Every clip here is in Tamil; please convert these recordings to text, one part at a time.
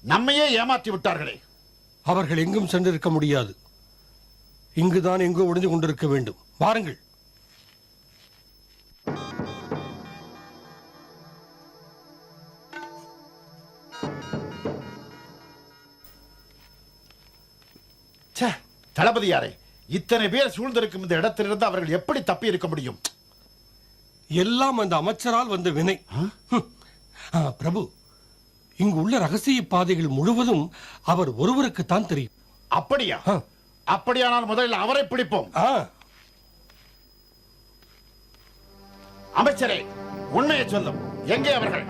நம்மையே ஏமாற்றி விட்டார்களே. அவர்கள் எங்கும் சென்றிருக்க முடியாது. இங்குதான் எங்கோ ஒளிந்து கொண்டிருக்க வேண்டும். வாருங்கள். தளபதியாரே, இத்தனை பேர் சூழ்ந்திருக்கும் இந்த இடத்திலிருந்து அவர்கள் எப்படி தப்பி இருக்க முடியும்? எல்லாம் அந்த அமைச்சரால் வந்த வினை. பிரபு, இங்கு உள்ள ரகசிய பாதைகள் முழுவதும் அவர் ஒருவருக்குத்தான் தெரியும். அப்படியா? அப்படியானால் முதலில் அவரை பிடிப்போம். அமைச்சரே, உண்மையை சொல்லும். எங்கே அவர்கள்?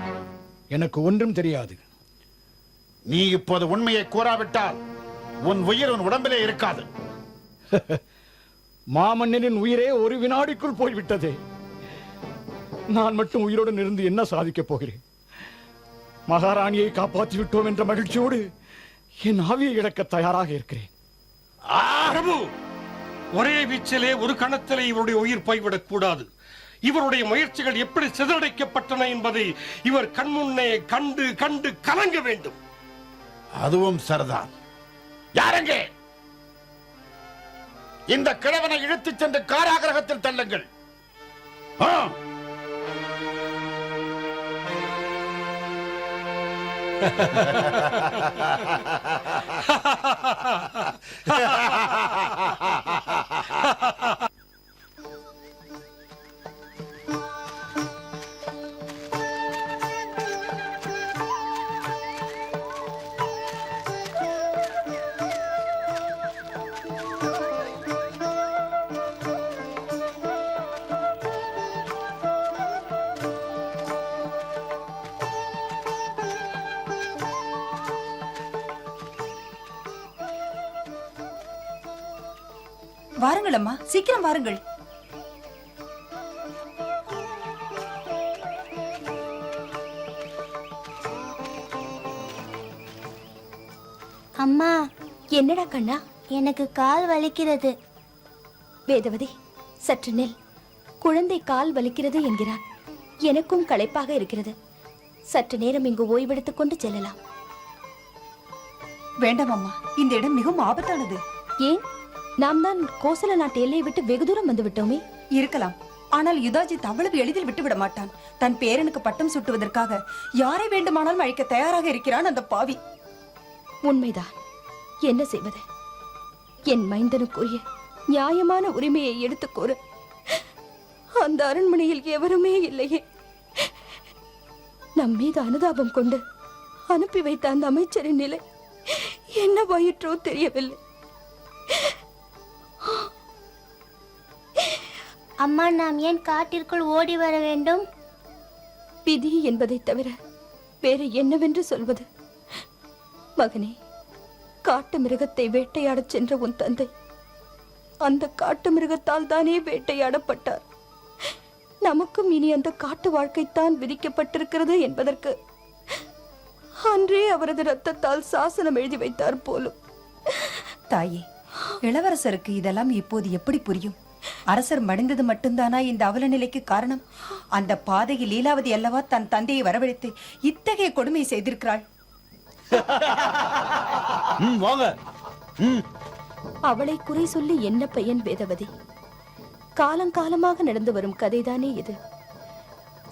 எனக்கு ஒன்றும் தெரியாது. நீ இப்போது உண்மையை கூறாவிட்டால் உன் உயிர் உன் உடம்பிலே இருக்காது. மாமன்னனின் உயிரே ஒரு வினாடிக்குள் போய்விட்டதே. நான் மட்டும் உயிரோடு இருந்து என்ன சாதிக்கப் போகிறேன்? மகாராணியை காப்பாற்றி விட்டோம் என்ற மகிழ்ச்சியோடு என் ஆவியை இழக்க தயாராக இருக்கிறேன். பிரபு, ஒரே வீச்சிலே ஒரு கணத்திலே இவருடைய உயிர் போய்விடக் கூடாது. இவருடைய முயற்சிகள் எப்படி சிதறடிக்கப்பட்டன என்பதை இவர் கண்முன்னே கண்டு கண்டு கலங்க வேண்டும். அதுவும் சரிதான். யாரெங்கே? இந்த கிழவனை இழுத்துச் சென்று காராகிரகத்தில் தள்ளுங்கள். வாருங்கள் அம்மா, சீக்கிரம் வாருங்கள். அம்மா, என்னடா கண்ணா? எனக்கு கால் வலிக்கிறது. வேதவதி, சற்று நெல். குழந்தை கால் வலிக்கிறது என்கிறான். எனக்கும் களைப்பாக இருக்கிறது. சற்று நேரம் இங்கு ஓய்வெடுத்துக் கொண்டு செல்லலாம். வேண்டாம் அம்மா, இந்த இடம் மிகவும் ஆபத்தானது. ஏன்? நாம் தான் கோசல நாட்டு எல்லையை விட்டு வெகு தூரம் வந்து விட்டோமே. இருக்கலாம், ஆனால் யுதாஜித் அவ்வளவு எளிதில் விட்டுவிட மாட்டான். தன் பேரனுக்கு பட்டம் சுட்டுவதற்காக யாரை வேண்டுமானாலும் அழிக்க தயாராக இருக்கிறான் அந்த பாவி. உண்மைதான். என்ன செய்வது? என் மைந்தனுக்குரிய நியாயமான உரிமையை எடுத்துக் கூற அந்த அரண்மனையில் எவருமே இல்லையே. நம் மீது அனுதாபம் கொண்டு அனுப்பி வைத்த அந்த அமைச்சரின் நிலை என்னவாயிற்றோ தெரியவில்லை. அம்மா, நாம் ஏன் காட்டிற்குள் ஓடி வர வேண்டும்? விதி என்பதை தவிர வேறு என்னவென்று சொல்வது? மகனே, காட்டு மிருகத்தை வேட்டையாடச் சென்ற உன் தந்தை அந்த காட்டு மிருகத்தால் தானே வேட்டையாடப்பட்டார். நமக்கும் இனி அந்த காட்டு வாழ்க்கைத்தான் விதிக்கப்பட்டிருக்கிறது என்பதற்கு அன்றே அவரது ரத்தத்தால் சாசனம் எழுதி வைத்தார் போலும். தாயே, இளவரசருக்கு இதெல்லாம் இப்போது எப்படி புரியும்? அரசர் மடிந்தது மட்டும்தானா இந்த அவல நிலைக்கு காரணம்? அந்த பாதையில் லீலாவதி அல்லவா தன் தந்தையை வரவழைத்து இத்தகைய கொடுமை செய்திருக்கிறாள். அவளை குறை சொல்லி என்ன பயன் வேதவதி? காலங்காலமாக நடந்து வரும் கதைதானே இது.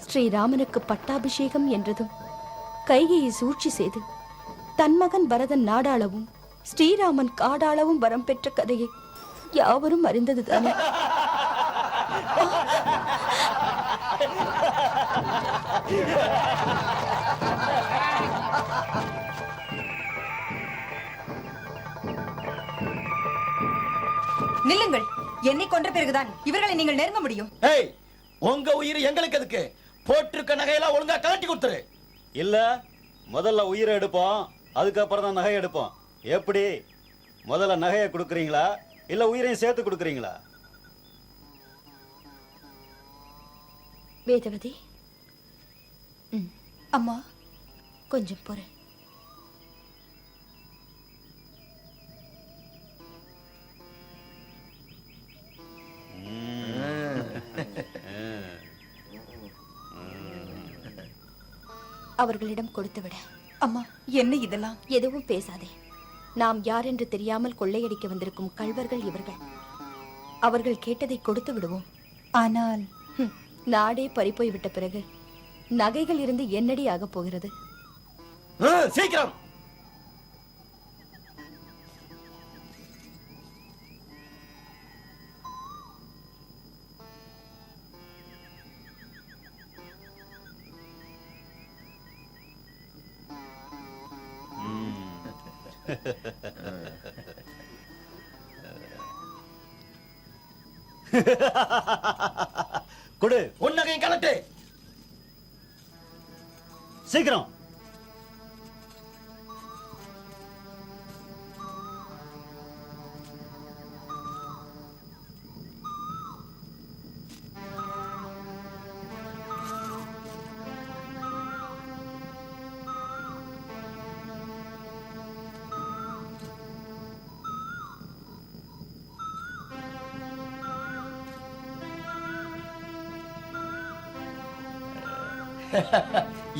ஸ்ரீராமனுக்கு பட்டாபிஷேகம் என்றதும் கைகையை சூழ்ச்சி செய்து தன் மகன் பரதன் நாடாளவும் ஸ்ரீராமன் காடாளவும் வரம் பெற்ற கதையை யாவரும் அறிந்ததுதானே. நில்லுங்கள். என்னை கொன்ற பிறகுதான் இவர்களை நீங்கள் நெருங்க முடியும். உங்க உயிர் எங்களுக்கு எதுக்கு? போட்டிருக்க நகையெல்லாம் ஒழுங்கா கலட்டி கொடுத்துரு. இல்ல, முதல்ல உயிரை எடுப்போம், அதுக்கப்புறம் தான் நகை எடுப்போம். எப்படி? முதல்ல நகையை கொடுக்குறீங்களா இல்ல உயிரையும் சேர்த்து கொடுக்குறீங்களா? வேதவதி, அம்மா கொஞ்சம் பொறு. அவர்களிடம் கொடுத்துவிட. அம்மா, என்ன இதெல்லாம்? எதுவும் பேசாதே. நாம் யார் என்று தெரியாமல் கொள்ளையடிக்க வந்திருக்கும் கள்வர்கள் இவர்கள். அவர்கள் கேட்டதை கொடுத்து விடுவோம். ஆனால் நாடே பறிப்போய் விட்ட பிறகு நகைகள் இருந்து என்னடி ஆகப் போகிறது? சீக்கிரம். கொடு. உன்னகையும் கலட்டு. சீக்கிரம்.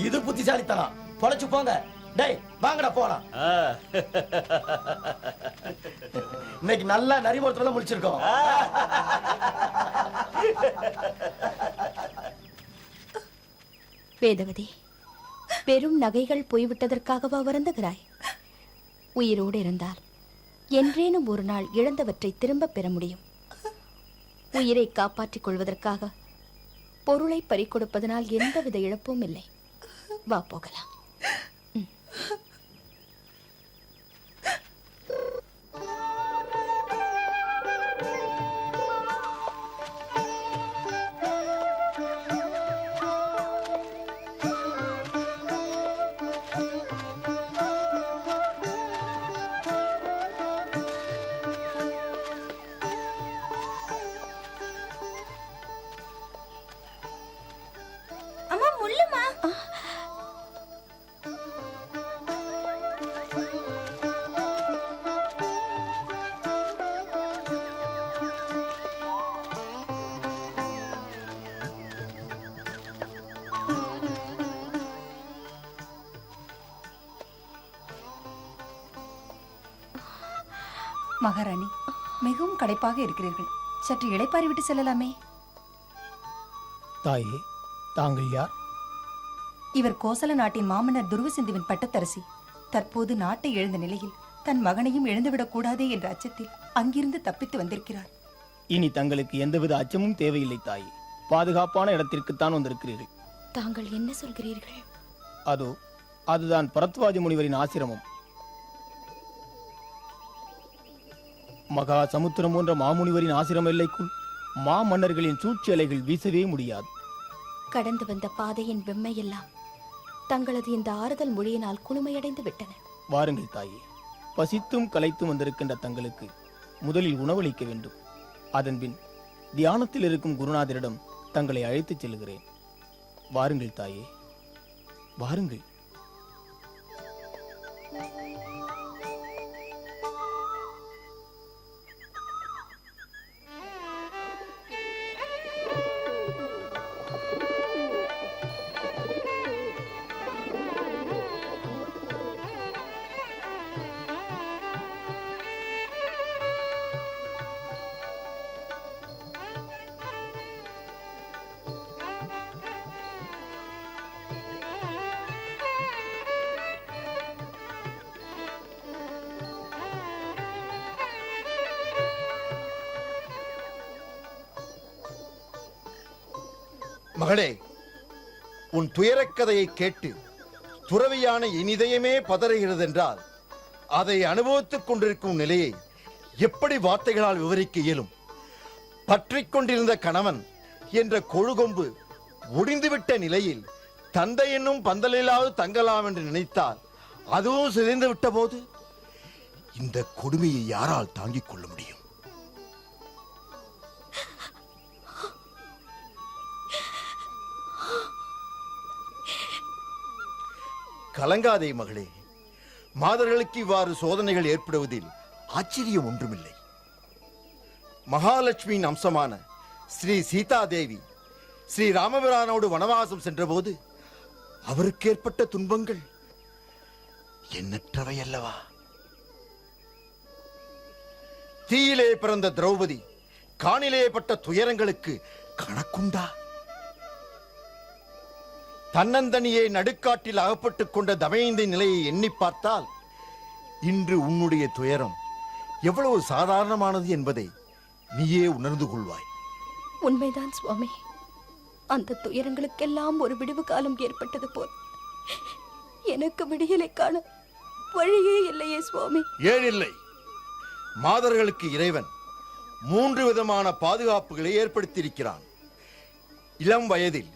இது புத்திசாலித்தனம். பொழைச்சு போங்க. டேய் வாங்கடா போலாம். இன்னைக்கு நல்லா நரிபுரத்துல முடிச்சிருக்கோம். வேதவதி, பெரும் நகைகள் போய்விட்டதற்காகவா வருந்துகிறாய்? உயிரோடு இருந்தால் என்றேனும் ஒரு நாள் இழந்தவற்றை திரும்ப பெற முடியும். உயிரை காப்பாற்றிக் கொள்வதற்காக பொருளை பறிக்கொடுப்பதனால் எந்தவித இழப்பும் இல்லை. வா போகலாம். அம்மா முள்ளுமா? மகாராணி, மிகவும் களைப்பாக இருக்கிறீர்கள். சற்று இளைப்பாரி விட்டு செல்லலாமே. தாயே, தாங்கள் யார்? இவர் கோசல நாட்டின் மாமன்னர் துருவசிந்துவின் பட்டத்தரசி. தற்போது நாட்டை இழந்த நிலையில் தன் மகனையும் இழந்துவிடக் கூடாதே என்ற அச்சத்தில் அங்கிருந்து தப்பித்து வந்திருக்கிறார். இனி தங்களுக்கு எந்தவித அச்சமும் தேவையில்லை தாயே. பாதுகாப்பான இடத்திற்குத்தான் வந்திருக்கிறீர்கள். தாங்கள் என்ன சொல்கிறீர்கள்? அதோ அதுதான் பரத்வாஜ முனிவரின் ஆசிரமம். மகா சமுத்திரம் போன்ற மாமுனிவரின் ஆசிரம எல்லைக்குள் மாமன்னர்களின் சூழ்ச்சி அலைகள் வீசவே முடியாது. கடந்து வந்த பாதையின் வெம்மையெல்லாம் தங்களது இந்த ஆறுதல் மொழியினால் குளுமையடைந்து விட்டன. வாருங்கள் தாயே, பசித்தும் களைத்தும் வந்திருக்கின்ற தங்களுக்கு முதலில் உணவளிக்க வேண்டும். அதன்பின் தியானத்தில் இருக்கும் குருநாதரிடம் தங்களை அழைத்துச் செல்கிறேன். வாருங்கள் தாயே, வாருங்கள். மகளே, உன் துயரக்கதையை கேட்டு துறவியான இனிதயமே பதறுகிறது என்றால் அதை அனுபவித்துக் கொண்டிருக்கும் நிலையை எப்படி வார்த்தைகளால் விவரிக்க இயலும்? பற்றிக் கொண்டிருந்த கணவன் என்ற கொழுகொம்பு ஒடிந்துவிட்ட நிலையில் தந்தை என்னும் பந்தலிலாவது தங்கலாம் என்று நினைத்தால் அதுவும் சிதைந்து விட்ட போது இந்த கொடுமையை யாரால் தாங்கிக் கொள்ள முடியும்? கலங்காதே மகளே, மாதர்களுக்கு இவ்வாறு சோதனைகள் ஏற்படுவதில் ஆச்சரியம் ஒன்றுமில்லை. மகாலட்சுமியின் அம்சமான ஸ்ரீ சீதா தேவி ஸ்ரீ ராமபிரானோடு வனவாசம் சென்றபோது அவருக்கு ஏற்பட்ட துன்பங்கள் எண்ணற்றவை அல்லவா? தீயிலே பிறந்த திரௌபதி காணிலே பட்ட துயரங்களுக்கு கணக்குண்டா? தன்னந்தனியே நடுக்காட்டில் அகப்பட்டுக் கொண்ட தமயந்தி நிலையை எண்ணி பார்த்தால் இன்று உன்னுடைய துயரம் எவ்வளவு சாதாரணமானது என்பதை நீயே உணர்ந்து கொள்வாய். உண்மைதான் சுவாமி. அந்த துயரங்களுக்கெல்லாம் ஒரு விடுவு காலம் ஏற்பட்டது போல் எனக்கு விடியலை காண வழியே இல்லையே சுவாமி. ஏன் இல்லை? மாதர்களுக்கு இறைவன் 3 விதமான பாதுகாப்புகளை ஏற்படுத்தியிருக்கிறான். இளம் வயதில்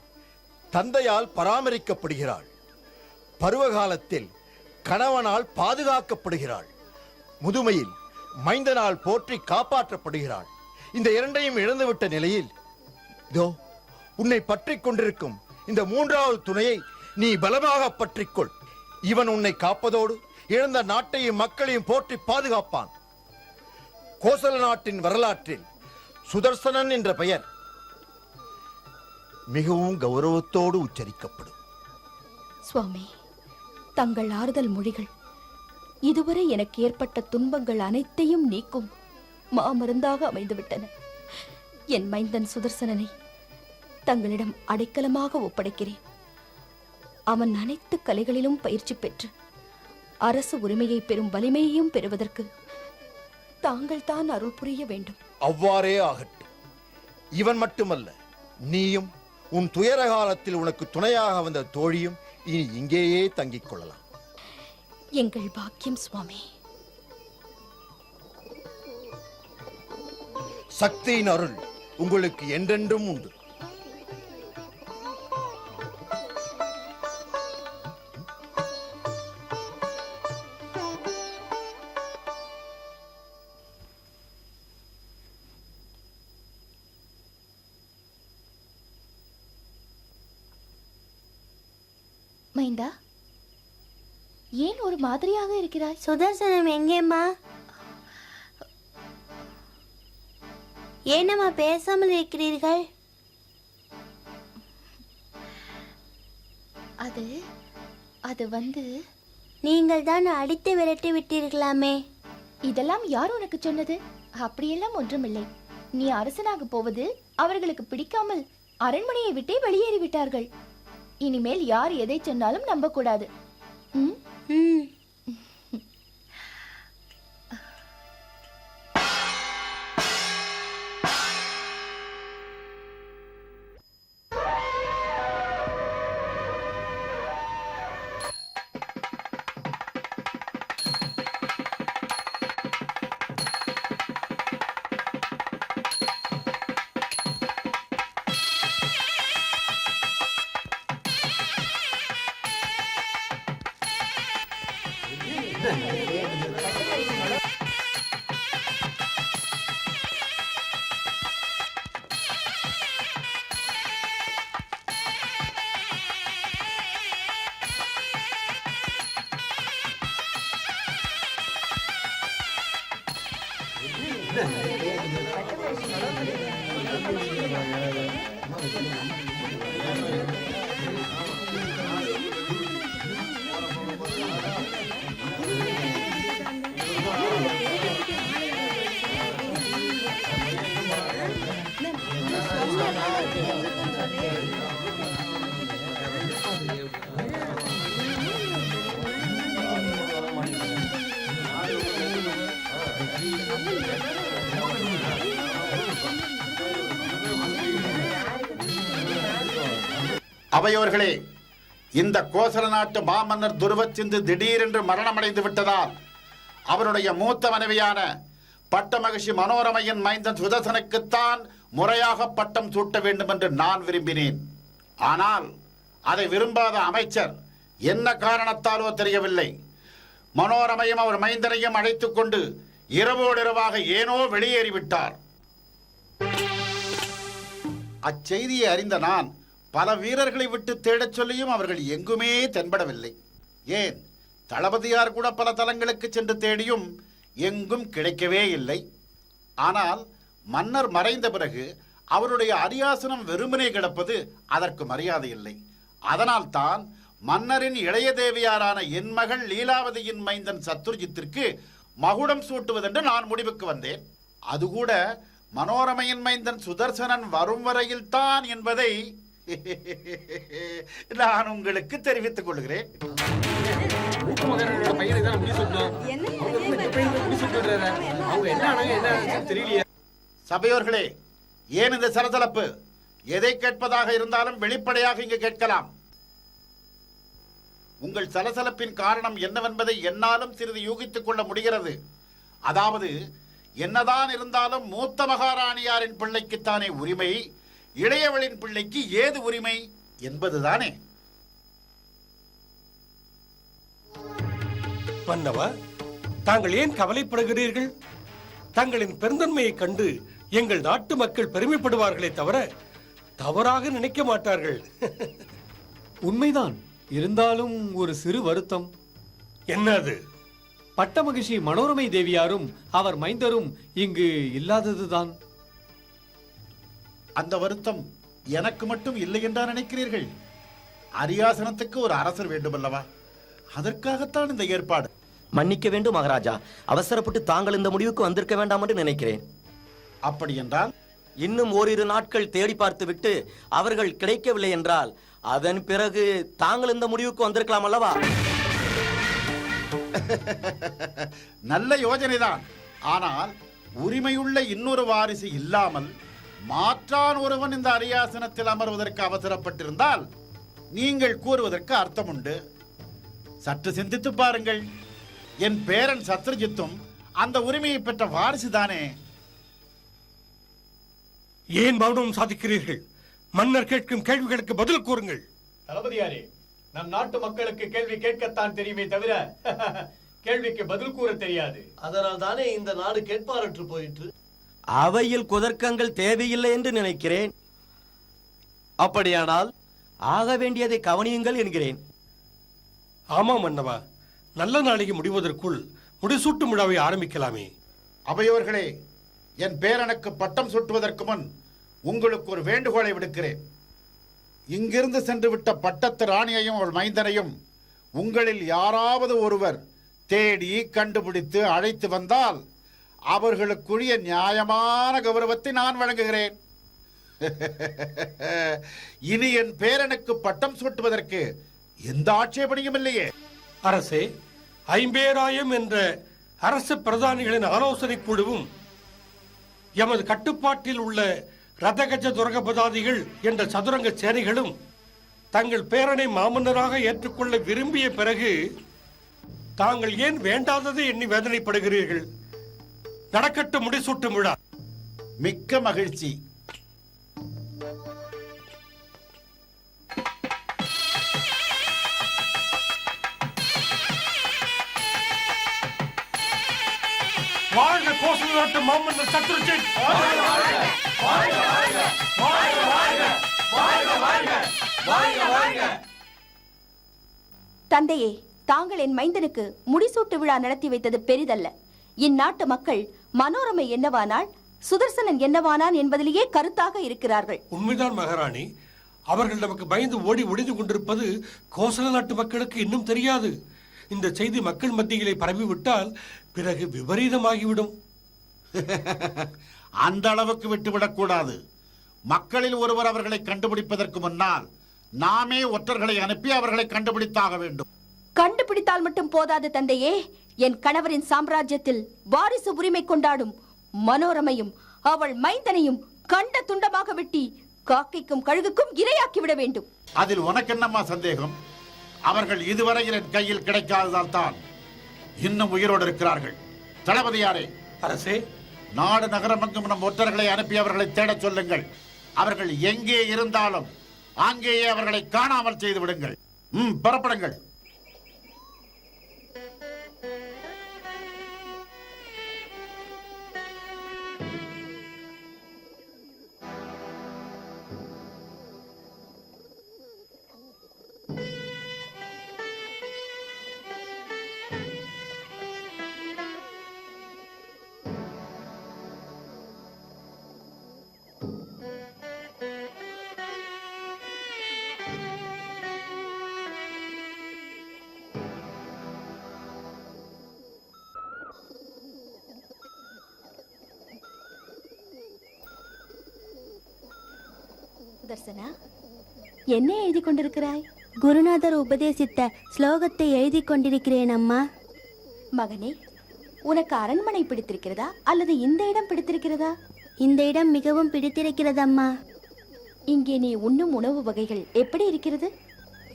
தந்தையால் பராமரிக்கப்படுகிறாள், பருவகாலத்தில் கணவனால் பாதுகாக்கப்படுகிறாள், முதுமையில் மைந்தனால் போற்றி காப்பாற்றப்படுகிறாள். இந்த இரண்டையும் இழந்துவிட்ட நிலையில் இதோ உன்னை பற்றிக் கொண்டிருக்கும் இந்த 3வது துணையை நீ பலமாக பற்றிக்கொள். இவன் உன்னை காப்பதோடு இழந்த நாட்டையும் மக்களையும் போற்றி பாதுகாப்பான். கோசல நாட்டின் வரலாற்றில் சுதர்சனன் என்ற பெயர் மிகவும் கௌரவத்தோடு உச்சரிக்கப்படும். சுவாமி, தங்கள் ஆறுதல் மொழிகள் இதுவரை எனக்கு ஏற்பட்ட துன்பங்கள் அனைத்தையும் நீக்கும் மாமருந்தாக அமைந்துவிட்டன. என் மைந்தன் சுதர்சனனை தங்களிடம் அடைக்கலமாக ஒப்படைக்கிறேன். அவன் அனைத்து கலைகளிலும் பயிற்சி பெற்று அரசு உரிமையை பெறும் வலிமையையும் பெறுவதற்கு தாங்கள் தான் அருள் புரிய வேண்டும். அவ்வாறே ஆகட்டும். இவன் மட்டுமல்ல, நீயும் உன் துயர காலத்தில் உனக்கு துணையாக வந்த தோழியும் இனி இங்கேயே தங்கிக் கொள்ளலாம். எங்கள் பாக்கியம் சுவாமி. சக்தியின் அருள் உங்களுக்கு என்றென்றும் உண்டு. மைந்தா, ஏன் ஒரு மாதிரியாக இருக்கிறாய்? சுதர்சனம் எங்கேம்மா? ஏனம்மா பேசாமல் இருக்கிறீர்கள்? அது வந்து நீங்கள் தான் அடித்து விரட்டி விட்டீர்களாமே. இதெல்லாம் யார் உனக்கு சொன்னது? அப்படியெல்லாம் ஒன்றுமில்லை. நீ அரசனாக போவது அவர்களுக்கு பிடிக்காமல் அரண்மனையை விட்டே வெளியேறிவிட்டார்கள். இனிமேல் யார் எதை சொன்னாலும் நம்பக்கூடாது. அவையோர்களே, இந்த கோசல நாட்டு மாமன்னர் துருவச்சிந்து திடீரென்று மரணமடைந்து விட்டதால் அவருடைய மூத்த மனைவியான பட்ட மகிழ்ச்சி மனோரமையின் மைந்தன் சுதர்சனுக்குத்தான் முறையாக பட்டம் சூட்ட வேண்டும் என்று நான் விரும்பினேன். ஆனால் அதை விரும்பாத அமைச்சர் என்ன காரணத்தாலோ தெரியவில்லை, மனோரமையும் அவர் மைந்தனையும் அழைத்துக் கொண்டு இரவோடு இரவாக ஏனோ வெளியேறிவிட்டார். அச்செய்தியை அறிந்த நான் பல வீரர்களை விட்டு தேடச் சொல்லியும் அவர்கள் எங்குமே தென்படவில்லை. ஏன், தளபதியார் கூட பல தலங்களுக்கு சென்று தேடியும் எங்கும் கிடைக்கவே இல்லை. ஆனால் மன்னர் மறைந்த பிறகு அவருடைய அரியாசனம் வெறுமனே கிடப்பது அதற்கு மரியாதை இல்லை. அதனால் தான் மன்னரின் இளைய தேவியாரான என் மகள் லீலாவதியின் மைந்தன் சத்ருஜித்திற்கு மகுடம் சூட்டுவதென்று நான் முடிவுக்கு வந்தேன். அது கூட மனோரமையின் மைந்தன் சுதர்சனன் வரும் வரையில் தான் என்பதை நான் உங்களுக்கு தெரிவித்துக் கொள்கிறேன். சபையோர்களே, ஏன் இந்த சலசலப்பு? எதை கேட்பதாக இருந்தாலும் வெளிப்படையாக இங்கு கேட்கலாம். உங்கள் சலசலப்பின் காரணம் என்னவென்பதை என்னாலும் சிறிது யூகித்துக் கொள்ள முடிகிறது. அதாவது, என்னதான் இருந்தாலும் மூத்த மகாராணியாரின் பிள்ளைக்குத்தானே உரிமை, இளையவளின் பிள்ளைக்கு ஏது உரிமை என்பதுதானே. மன்னவா, தாங்கள் ஏன் கவலைப்படுகிறீர்கள்? தங்களின் பெருந்தன்மையை கண்டு எங்கள் நாட்டு மக்கள் பெருமைப்படுவார்களே தவிர தவறாக நினைக்க மாட்டார்கள். உண்மைதான். இருந்தாலும் ஒரு சிறு வருத்தம். என்னது? பட்டமகிஷி மனோரமை தேவியாரும் அவர் மைந்தரும் இங்கு இல்லாததுதான். அந்த வருத்தம் எனக்கு மட்டும் இல்லை என்றா நினைக்கிறீர்கள்? அரியாசனத்துக்கு ஒரு அரசர் வேண்டுமல்லவா? அதற்காகத்தான் இந்த ஏற்பாடு. மன்னிக்க வேண்டும் மகாராஜா, அவசரப்பட்டு தாங்கள் இந்த முடிவுக்கு வந்திருக்க வேண்டாம் என்று நினைக்கிறேன். அப்படி என்றால் இன்னும் ஓரிரு நாட்கள் தேடி பார்த்துவிட்டு அவர்கள் கிடைக்கவில்லை என்றால் அதன் பிறகு தாங்கள் இந்த முடிவுக்கு வந்திருக்கலாம் அல்லவா? நல்ல யோசனைதான். ஆனால் உரிமையுள்ள இன்னொரு வாரிசு இல்லாமல் மாற்றான் ஒருவன் இந்த அரியாசனத்தில் அமர்வதற்கு அவசரப்பட்டிருந்தால் நீங்கள் கூறுவதற்கு அர்த்தம் உண்டு. சற்று சிந்தித்து பாருங்கள். என் பேரன் சத்ருஜித்தும் அந்த உரிமையை பெற்ற வாரிசு தானே. ஏன் மௌனம் சாதிக்கிறீர்கள்? மன்னர் கேட்கும் கேள்விகளுக்கு பதில் கூறுங்கள். தளபதியாரே, நம் நாட்டு மக்களுக்கு கேள்வி கேட்கத்தான் தெரியுமே தவிர கேள்விக்கு பதில் கூற தெரியாது. அதனால் தானே இந்த நாடு கேட்பாரற்று போயிற்று. அவையில் குதர்க்கங்கள் தேவையில்லை என்று நினைக்கிறேன். அப்படியானால் ஆக வேண்டியதை கவனியுங்கள் என்கிறேன். ஆமாம் மன்னவா, நல்ல நாளைக்கு முடிவதற்குள் முடிசூட்டும் விழாவை ஆரம்பிக்கலாமே. அவையோர்களே, என் பேரனுக்கு பட்டம் சூட்டுவதற்கு முன் உங்களுக்கு ஒரு வேண்டுகோளை விடுக்கிறேன். இங்கிருந்து சென்று விட்ட பட்டத்து ராணியையும் அவள் மைந்தனையும் உங்களில் யாராவது ஒருவர் தேடி கண்டுபிடித்து அழைத்து வந்தால் அவர்களுக்குரிய நியாயமான கௌரவத்தை நான் வழங்குகிறேன். இனி என் பேரனுக்கு பட்டம் சூட்டுவதற்கு எந்த ஆட்சேபனையும் இல்லையே. அரசே, ஐம்பேராயம் என்ற அரசு பிரதானிகளின் ஆலோசனை குழுவும் எமது கட்டுப்பாட்டில் உள்ள ரதகஜ துரகபதாதிகள் என்ற சதுரங்க சேனைகளும் தங்கள் பேரனை மாமன்னராக ஏற்றுக்கொள்ள விரும்பிய பிறகு தாங்கள் ஏன் வேண்டாததை எண்ணி வேதனைப்படுகிறீர்கள்? நடக்கட்டும் முடிசூட்டும் விழா. மிக்க மகிழ்ச்சி. வாழ்க கோசல நாட்டு மாமன்னர் சத்ருஜித்! தந்தையே, தாங்கள் என் மைந்தனுக்கு முடிசூட்டு விழா நடத்தி வைத்தது பெரிதல்ல. இந்நாட்டு மக்கள் மனோரமை என்னவானால் சுதர்சனன் என்னவானான் என்பதிலேயே கருத்தாக இருக்கிறார்கள். உண்மைதான் மகாராணி. அவர்கள் நமக்கு பயந்து ஓடி ஒளிந்து கொண்டிருப்பது கோசல நாட்டு மக்களுக்கு இன்னும் தெரியாது. இந்த செய்தி மக்கள் மத்தியிலே பரவிவிட்டால் பிறகு விபரீதமாகிவிடும். அந்த அளவுக்கு விட்டுவிடக்கூடாது. மக்களில் ஒருவர் அவர்களை கண்டுபிடிப்பதற்கு முன்னால் நாமே ஒற்றர்களை அனுப்பி அவர்களை கண்டுபிடித்தாக வேண்டும். கண்டுபிடித்தால் மட்டும் போதாது தந்தையே. என் கணவரின் சாம்ராஜ்யத்தில் வாரிசு உரிமை கொண்டாடும் மனோரமையும் அவள் மைந்தனையும் கண்ட துண்டமாக வெட்டி காக்கைக்கும் கழுகுக்கும் இரையாக்கி விட வேண்டும். அதில் உனக்கு என்னம்மா சந்தேகம்? அவர்கள் இதுவரையில் என் கையில் கிடைக்காததால் தான் இன்னும் உயிரோடு இருக்கிறார்கள். தளபதியாரே, அரசே, நாடு நகரமெங்கும் நம் ஒற்றர்களை அனுப்பி அவர்களை தேடச் சொல்லுங்கள். அவர்கள் எங்கே இருந்தாலும் அங்கேயே அவர்களை காணாமல் செய்து விடுங்கள். புறப்படுங்கள். தர்சனா, என்ன எழுதி கொண்டிருக்கிறாய்? குருநாதர் உபதேசித்த ஸ்லோகத்தை எழுதி கொண்டிருக்கிறேன் அம்மா. மகனே, உனக்கு அரண்மனை பிடித்திருக்கிறதா அல்லது இந்த இடம் பிடித்திருக்கிறதா? இந்த இடம் மிகவும் பிடித்திருக்கிறதம்மா. இங்கே நீ உண்ணும் உணவு வகைகள் எப்படி இருக்கிறது?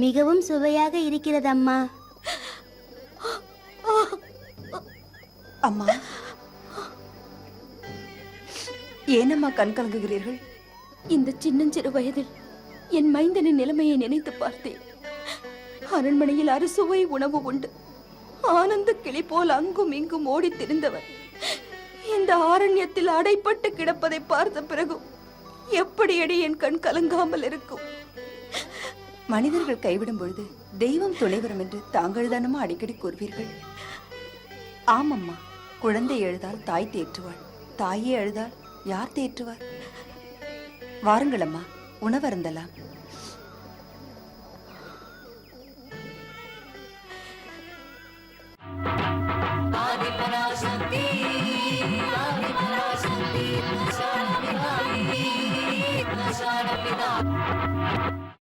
மிகவும் சுவையாக இருக்கிறதம்மா. அம்மா, ஏனம்மா கண் கலங்குகிறீர்கள்? இந்த சின்னஞ்சிறு வயதில் என் மைந்தனின் நிலைமையை நினைத்து பார்த்தேன். அரண்மனையில் அறுசுவை உணவு உண்டு. ஆனந்த கிளி போல் அங்கும் இங்கும் ஓடித் திரிந்தவர் இந்த ஆரண்யத்தில் அடைப்பட்டு கிடப்பதை பார்த்த பிறகும் எப்படியடி என் கண் கலங்காமல் இருக்கும்? மனிதர்கள் கைவிடும் பொழுது தெய்வம் துணை வரும் என்று தாங்கள் தானமா அடிக்கடி கூறுவீர்கள். ஆமம்மா, குழந்தை எழுதால் தாய் தேற்றுவாள், தாயே அழுதால் யார் தேற்றுவார்? வாருங்கள் அம்மா, உணவருந்தலாம்.